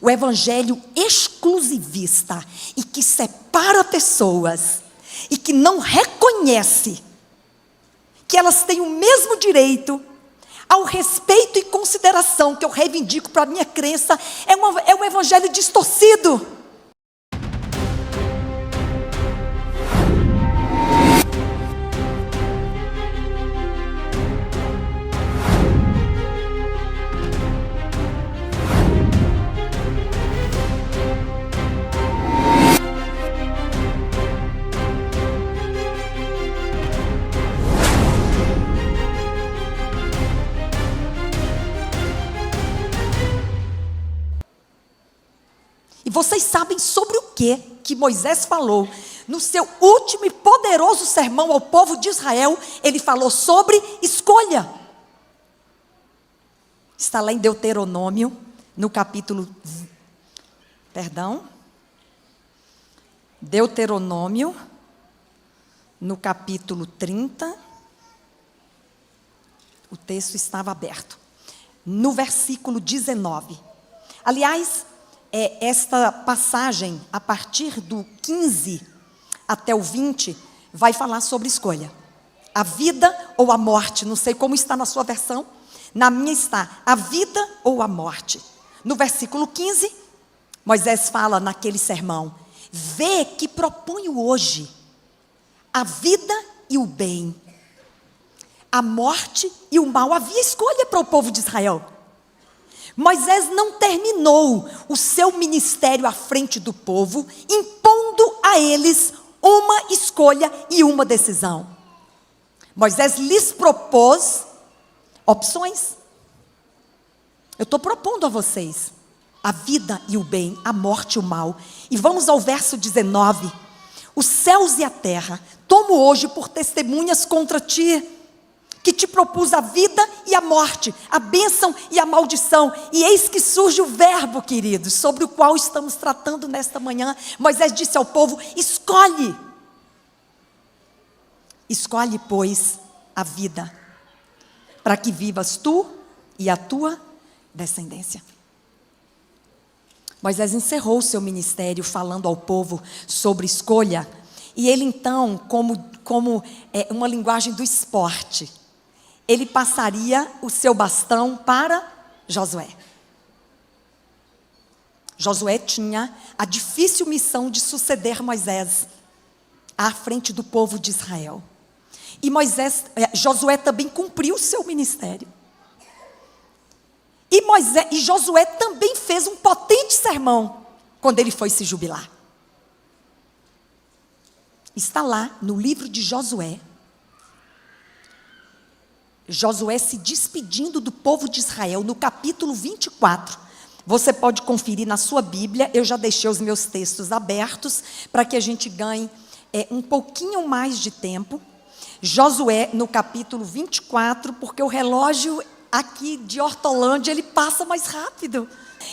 o evangelho exclusivista e que separa pessoas e que não reconhece que elas têm o mesmo direito ao respeito e consideração que eu reivindico para a minha crença, é um evangelho distorcido. E vocês sabem sobre o que Moisés falou no seu último e poderoso sermão ao povo de Israel? Ele falou sobre escolha. Está lá em Deuteronômio, no capítulo... Deuteronômio, no capítulo 30. O texto estava aberto. No versículo 19. Aliás, esta passagem, a partir do 15 até o 20, vai falar sobre escolha. A vida ou a morte, não sei como está na sua versão. Na minha está, a vida ou a morte. No versículo 15, Moisés fala naquele sermão: vê que proponho hoje a vida e o bem, a morte e o mal. Havia escolha para o povo de Israel. Moisés não terminou o seu ministério à frente do povo, impondo a eles uma escolha e uma decisão. Moisés lhes propôs opções. Eu estou propondo a vocês a vida e o bem, a morte e o mal. E vamos ao verso 19. Os céus e a terra tomo hoje por testemunhas contra ti, que te propus a vida e a morte, a bênção e a maldição. E eis que surge o verbo, queridos, sobre o qual estamos tratando nesta manhã. Moisés disse ao povo: escolhe. Escolhe, pois, a vida, para que vivas tu e a tua descendência. Moisés encerrou o seu ministério falando ao povo sobre escolha. E ele então, como uma linguagem do esporte, ele passaria o seu bastão para Josué. Josué tinha a difícil missão de suceder Moisés à frente do povo de Israel. E Josué também cumpriu o seu ministério. E Josué também fez um potente sermão quando ele foi se jubilar. Está lá no livro de Josué. Josué se despedindo do povo de Israel, no capítulo 24. Você pode conferir na sua Bíblia, eu já deixei os meus textos abertos, para que a gente ganhe um pouquinho mais de tempo. Josué, no capítulo 24, porque o relógio aqui de Hortolândia, ele passa mais rápido.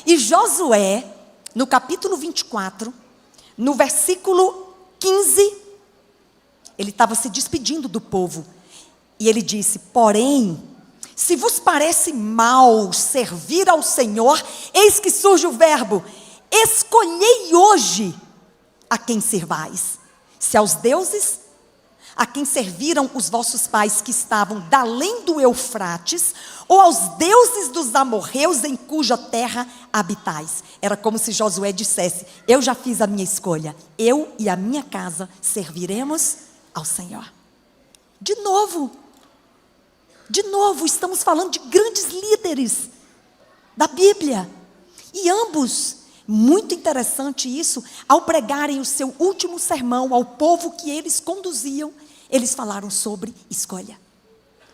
E Josué, no capítulo 24, no versículo 15, ele estava se despedindo do povo. E ele disse: porém, se vos parece mal servir ao Senhor, eis que surge o verbo: escolhei hoje a quem servais. Se aos deuses a quem serviram os vossos pais que estavam da além do Eufrates, ou aos deuses dos amorreus em cuja terra habitais. Era como se Josué dissesse: eu já fiz a minha escolha, eu e a minha casa serviremos ao Senhor. De novo, estamos falando de grandes líderes da Bíblia. E ambos, muito interessante isso, ao pregarem o seu último sermão ao povo que eles conduziam, eles falaram sobre escolha.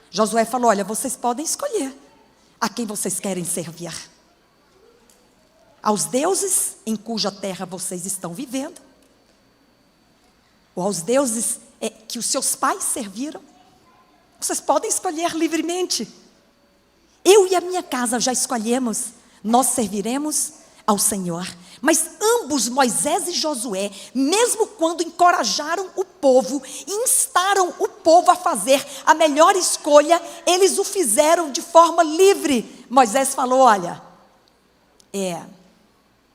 Josué falou: olha, vocês podem escolher a quem vocês querem servir. Aos deuses em cuja terra vocês estão vivendo, ou aos deuses que os seus pais serviram. Vocês podem escolher livremente. Eu e a minha casa já escolhemos. Nós serviremos ao Senhor. Mas ambos, Moisés e Josué, mesmo quando encorajaram o povo e instaram o povo a fazer a melhor escolha, eles o fizeram de forma livre. Moisés falou: olha,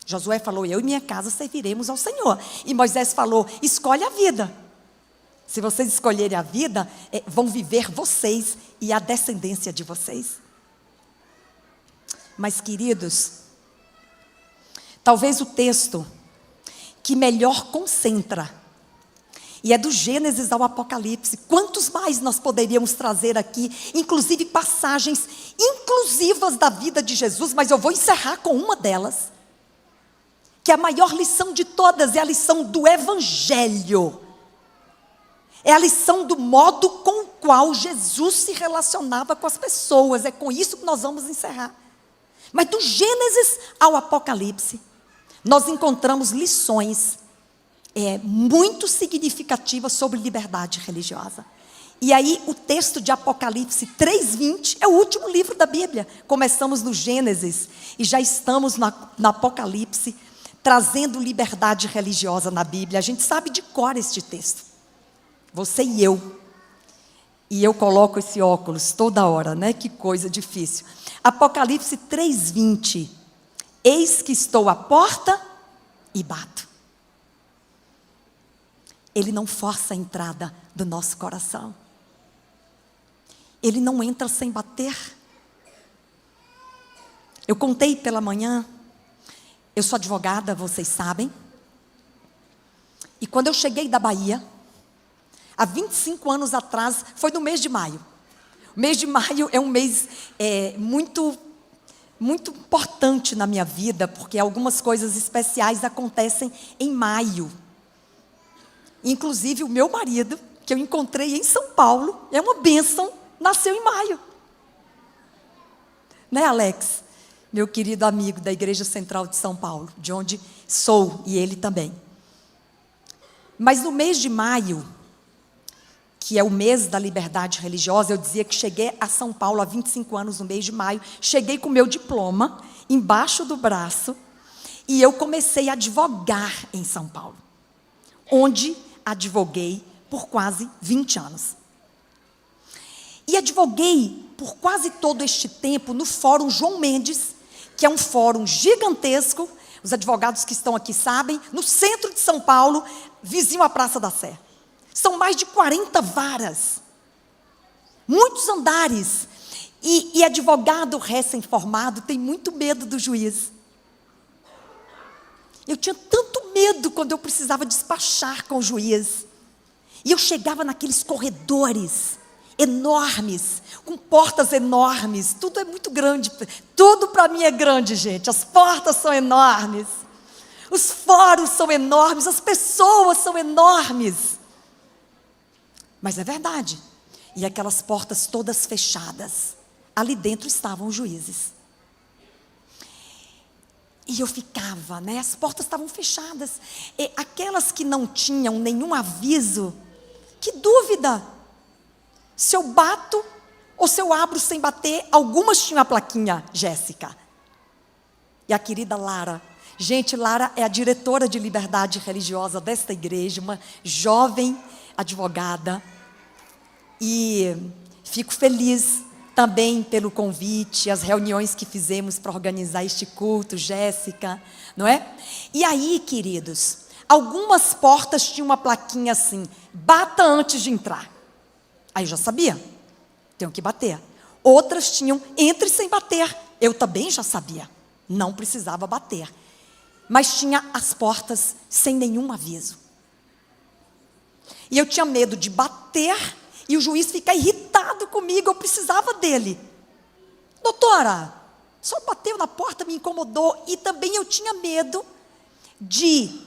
Josué falou, eu e minha casa serviremos ao Senhor. E Moisés falou, escolhe a vida. Se vocês escolherem a vida, vão viver vocês e a descendência de vocês. Mas, queridos, talvez o texto que melhor concentra, e é do Gênesis ao Apocalipse, quantos mais nós poderíamos trazer aqui, inclusive passagens inclusivas da vida de Jesus, mas eu vou encerrar com uma delas, que a maior lição de todas é a lição do Evangelho. É a lição do modo com o qual Jesus se relacionava com as pessoas. É com isso que nós vamos encerrar. Mas do Gênesis ao Apocalipse, nós encontramos lições muito significativas sobre liberdade religiosa. E aí o texto de Apocalipse 3:20 é o último livro da Bíblia. Começamos no Gênesis e já estamos no Apocalipse, trazendo liberdade religiosa na Bíblia. A gente sabe de cor este texto. Você e eu. E eu coloco esse óculos toda hora, né? Que coisa difícil. Apocalipse 3:20. Eis que estou à porta e bato. Ele não força a entrada do nosso coração. Ele não entra sem bater. Eu contei pela manhã, eu sou advogada, vocês sabem. E quando eu cheguei da Bahia, há 25 anos atrás, foi no mês de maio. O mês de maio é um mês muito importante na minha vida, porque algumas coisas especiais acontecem em maio. Inclusive o meu marido, que eu encontrei em São Paulo, é uma bênção, nasceu em maio. Né, Alex? Meu querido amigo da Igreja Central de São Paulo, de onde sou, e ele também. Mas no mês de maio, que é o mês da liberdade religiosa, eu dizia que cheguei a São Paulo há 25 anos, no mês de maio, cheguei com o meu diploma embaixo do braço, e eu comecei a advogar em São Paulo, onde advoguei por quase 20 anos. E advoguei por quase todo este tempo no Fórum João Mendes, que é um fórum gigantesco, os advogados que estão aqui sabem, no centro de São Paulo, vizinho à Praça da Sé. São mais de 40 varas, muitos andares, e advogado recém-formado tem muito medo do juiz. Eu tinha tanto medo quando eu precisava despachar com o juiz. E eu chegava naqueles corredores enormes, com portas enormes, tudo é muito grande, tudo para mim é grande, gente, as portas são enormes, os fóruns são enormes, as pessoas são enormes. Mas é verdade, e aquelas portas todas fechadas, ali dentro estavam os juízes. E eu ficava, né? As portas estavam fechadas. E aquelas que não tinham nenhum aviso, que dúvida! Se eu bato ou se eu abro sem bater, algumas tinham a plaquinha Jéssica. E a querida Lara. Gente, Lara é a diretora de liberdade religiosa desta igreja, uma jovem advogada. E fico feliz também pelo convite, as reuniões que fizemos para organizar este culto, Jéssica, não é? E aí, queridos, algumas portas tinham uma plaquinha assim, bata antes de entrar. Aí eu já sabia, tenho que bater. Outras tinham, entre sem bater. Eu também já sabia, não precisava bater. Mas tinha as portas sem nenhum aviso. E eu tinha medo de bater e o juiz ficar irritado comigo, eu precisava dele. Doutora, só bateu na porta, me incomodou. E também eu tinha medo de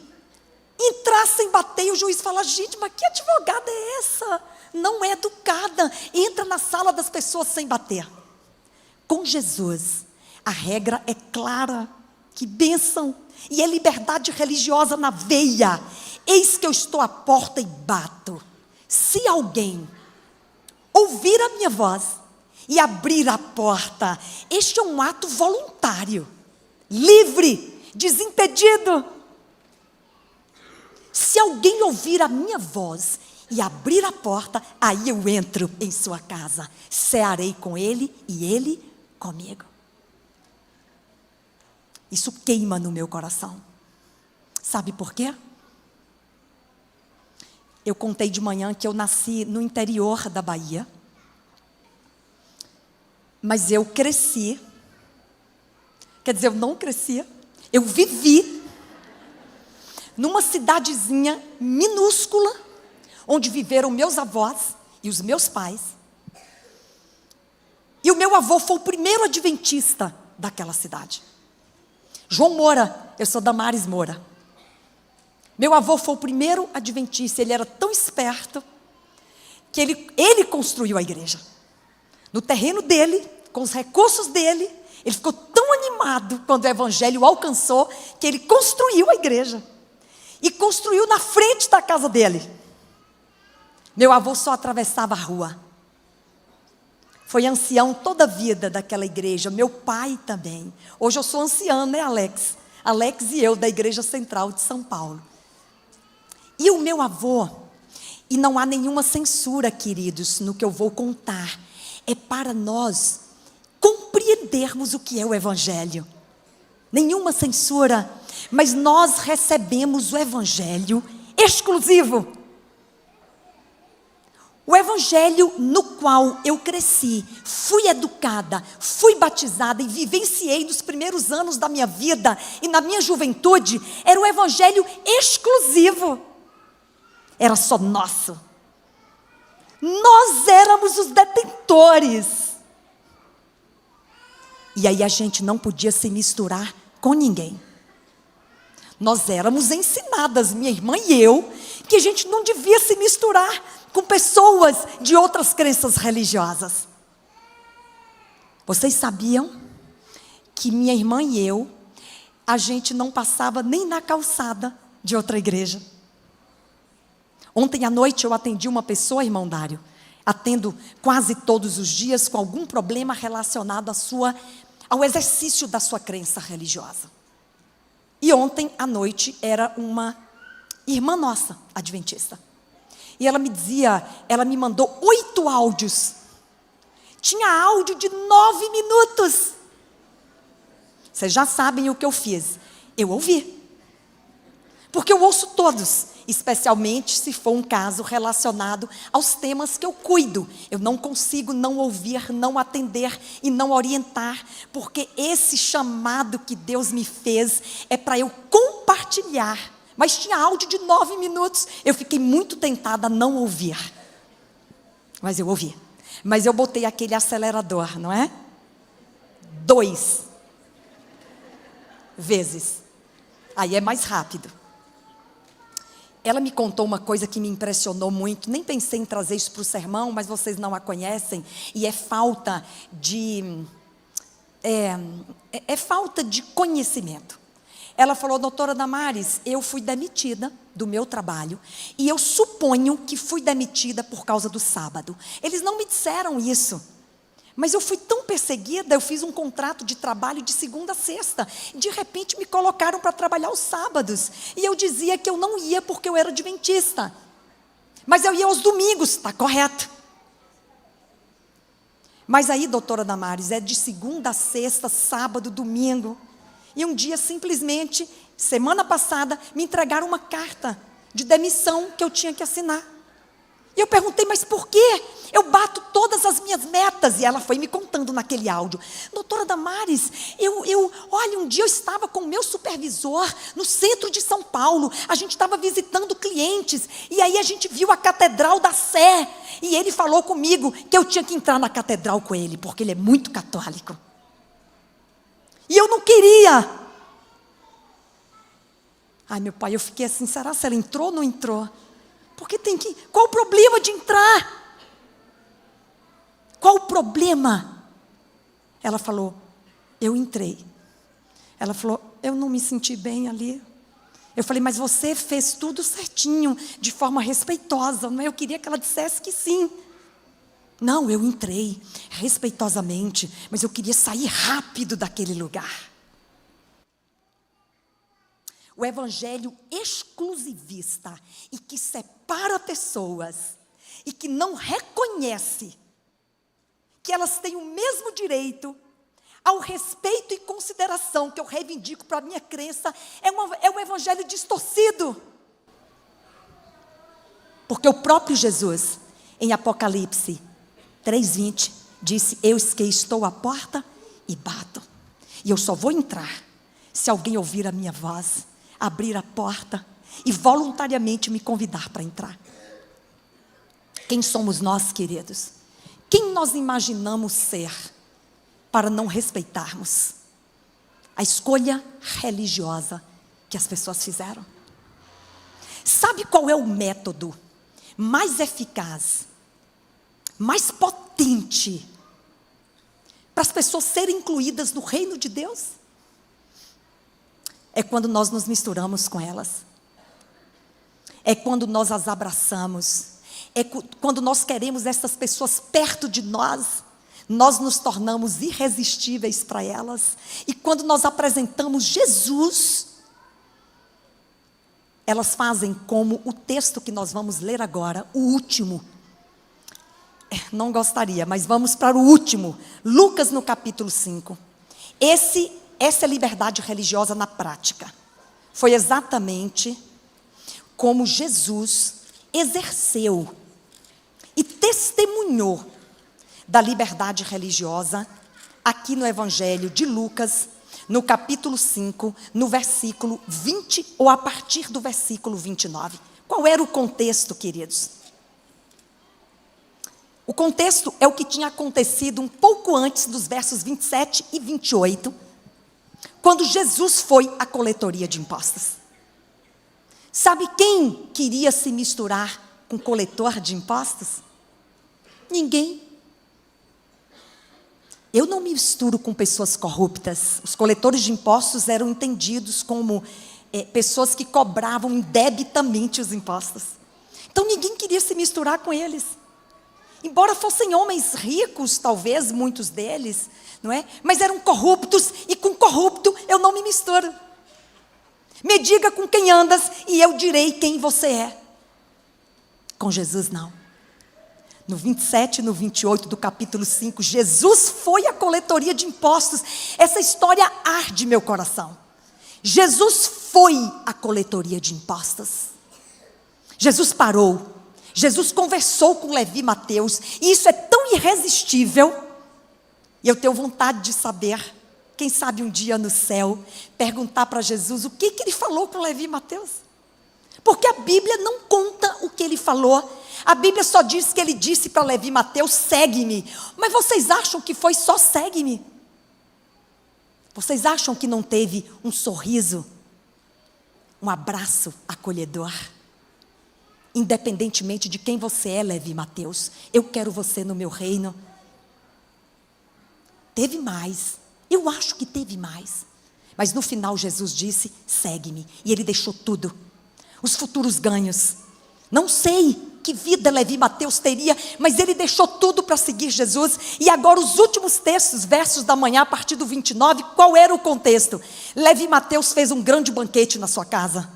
entrar sem bater e o juiz falar, gente, mas que advogada é essa? Não é educada, entra na sala das pessoas sem bater. Com Jesus, a regra é clara, que bênção, e é liberdade religiosa na veia. Eis que eu estou à porta e bato. Se alguém ouvir a minha voz e abrir a porta, este é um ato voluntário, livre, desimpedido. Se alguém ouvir a minha voz e abrir a porta, aí eu entro em sua casa, cearei com ele e ele comigo. Isso queima no meu coração. Sabe por quê? Eu contei de manhã que eu nasci no interior da Bahia. Mas eu cresci. Quer dizer, eu não crescia. Eu vivi numa cidadezinha minúscula, onde viveram meus avós e os meus pais. E o meu avô foi o primeiro adventista daquela cidade. João Moura, eu sou Damares Moura. Meu avô foi o primeiro adventista, ele era tão esperto, que ele construiu a igreja. No terreno dele, com os recursos dele, ele ficou tão animado quando o evangelho o alcançou, que ele construiu a igreja. E construiu na frente da casa dele. Meu avô só atravessava a rua. Foi ancião toda a vida daquela igreja, meu pai também. Hoje eu sou anciã, né, Alex? Alex e eu, da Igreja Central de São Paulo. E o meu avô, e não há nenhuma censura, queridos, no que eu vou contar, é para nós compreendermos o que é o evangelho. Nenhuma censura, mas nós recebemos o evangelho exclusivo. O evangelho no qual eu cresci, fui educada, fui batizada e vivenciei nos primeiros anos da minha vida e na minha juventude, era o evangelho exclusivo. Era só nosso. Nós éramos os detentores. E aí a gente não podia se misturar com ninguém. Nós éramos ensinadas, minha irmã e eu, que a gente não devia se misturar com pessoas de outras crenças religiosas. Vocês sabiam que minha irmã e eu, a gente não passava nem na calçada de outra igreja? Ontem à noite eu atendi uma pessoa, irmão Dário, atendo quase todos os dias com algum problema relacionado ao exercício da sua crença religiosa. E ontem à noite era uma irmã nossa, adventista. E ela me mandou 8 áudios. Tinha áudio de 9 minutos. Vocês já sabem o que eu fiz. Eu ouvi. Porque eu ouço todos, especialmente se for um caso relacionado aos temas que eu cuido. Eu não consigo não ouvir, não atender e não orientar, porque esse chamado que Deus me fez é para eu compartilhar. Mas tinha áudio de 9 minutos, eu fiquei muito tentada a não ouvir. Mas eu ouvi. Mas eu botei aquele acelerador, não é? 2 vezes. Aí é mais rápido. Ela me contou uma coisa que me impressionou muito. Nem pensei em trazer isso para o sermão, mas vocês não a conhecem. E é falta de... falta de conhecimento. Ela falou: doutora Damares, eu fui demitida do meu trabalho. E eu suponho que fui demitida por causa do sábado. Eles não me disseram isso. Mas eu fui tão perseguida, eu fiz um contrato de trabalho de segunda a sexta. De repente me colocaram para trabalhar aos sábados. E eu dizia que eu não ia porque eu era adventista. Mas eu ia aos domingos, está correto. Mas aí, doutora Damares, é de segunda a sexta, sábado, domingo. E um dia, simplesmente, semana passada, me entregaram uma carta de demissão que eu tinha que assinar. E eu perguntei: mas por quê? Eu bato todas as minhas metas. E ela foi me contando naquele áudio: doutora Damares, olha, um dia eu estava com o meu supervisor no centro de São Paulo. A gente estava visitando clientes. E aí a gente viu a Catedral da Sé. E ele falou comigo que eu tinha que entrar na catedral com ele, porque ele é muito católico. E eu não queria. Ai, meu pai, eu fiquei assim: será se ela entrou ou não entrou? Porque tem que... Qual o problema de entrar? Qual o problema? Ela falou: eu entrei. Ela falou: eu não me senti bem ali. Eu falei: mas você fez tudo certinho, de forma respeitosa, não é? Eu queria que ela dissesse que sim. Não, eu entrei respeitosamente, mas eu queria sair rápido daquele lugar. O evangelho exclusivista e que separa pessoas e que não reconhece que elas têm o mesmo direito ao respeito e consideração que eu reivindico para a minha crença, é um evangelho distorcido. Porque o próprio Jesus, em Apocalipse 3:20, disse: eis que estou à porta e bato. E eu só vou entrar se alguém ouvir a minha voz, abrir a porta e voluntariamente me convidar para entrar. Quem somos nós, queridos? Quem nós imaginamos ser para não respeitarmos a escolha religiosa que as pessoas fizeram? Sabe qual é o método mais eficaz, mais potente para as pessoas serem incluídas no reino de Deus? É quando nós nos misturamos com elas. É quando nós as abraçamos. É quando nós queremos essas pessoas perto de nós. Nós nos tornamos irresistíveis para elas. E quando nós apresentamos Jesus, elas fazem como o texto que nós vamos ler agora, o último. Não gostaria, mas vamos para o último. Lucas no capítulo 5. Essa é liberdade religiosa na prática. Foi exatamente como Jesus exerceu e testemunhou da liberdade religiosa aqui no Evangelho de Lucas, no capítulo 5, no versículo 20, ou a partir do versículo 29. Qual era o contexto, queridos? O contexto é o que tinha acontecido um pouco antes dos versos 27 e 28, quando Jesus foi à coletoria de impostos. Sabe quem queria se misturar com coletor de impostos? Ninguém. Eu não me misturo com pessoas corruptas. Os coletores de impostos eram entendidos como pessoas que cobravam indebitamente os impostos. Então ninguém queria se misturar com eles. Embora fossem homens ricos, talvez, muitos deles, não é? Mas eram corruptos, e com corrupto eu não me misturo. Me diga com quem andas e eu direi quem você é. Com Jesus não. No 27 e no 28 do capítulo 5, Jesus foi à coletoria de impostos. Essa história arde meu coração. Jesus foi à coletoria de impostos. Jesus parou. Jesus conversou com Levi e Mateus. E isso é tão irresistível. E eu tenho vontade de saber, quem sabe um dia no céu, perguntar para Jesus o que ele falou com Levi e Mateus. Porque a Bíblia não conta o que ele falou. A Bíblia só diz que ele disse para Levi e Mateus: segue-me. Mas vocês acham que foi só segue-me? Vocês acham que não teve um sorriso, um abraço acolhedor? Independentemente de quem você é, Levi e Mateus, eu quero você no meu reino. Teve mais, eu acho que teve mais. Mas no final Jesus disse: segue-me. E ele deixou tudo. Os futuros ganhos. Não sei que vida Levi e Mateus teria, mas ele deixou tudo para seguir Jesus. E agora os últimos textos, versos da manhã, a partir do 29, qual era o contexto? Levi e Mateus fez um grande banquete na sua casa.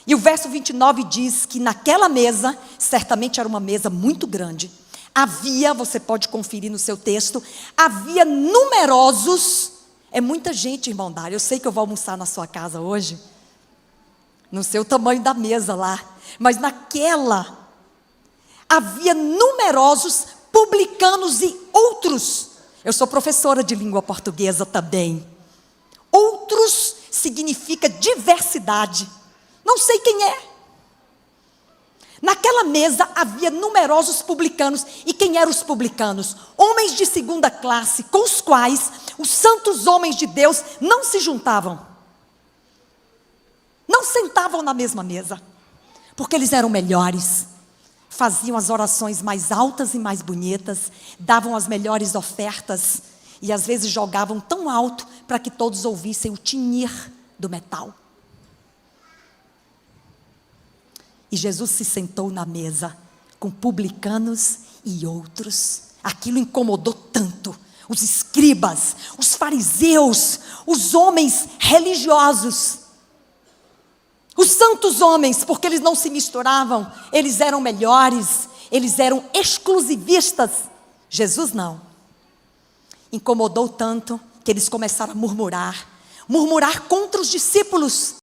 E o verso 29 diz que naquela mesa, certamente era uma mesa muito grande, havia, você pode conferir no seu texto, havia numerosos, é muita gente, irmão Dário, eu sei que eu vou almoçar na sua casa hoje, não sei o tamanho da mesa lá, mas naquela, havia numerosos publicanos e outros. Eu sou professora de língua portuguesa também. Outros significa diversidade. Não sei quem é. Naquela mesa havia numerosos publicanos. E quem eram os publicanos? Homens de segunda classe, com os quais os santos homens de Deus não se juntavam. Não sentavam na mesma mesa. Porque eles eram melhores. Faziam as orações mais altas e mais bonitas. Davam as melhores ofertas. E às vezes jogavam tão alto para que todos ouvissem o tinir do metal. E Jesus se sentou na mesa com publicanos e outros. Aquilo incomodou tanto os escribas, os fariseus, os homens religiosos, os santos homens, porque eles não se misturavam, eles eram melhores, eles eram exclusivistas. Jesus não. incomodou tanto que eles começaram a murmurar contra os discípulos.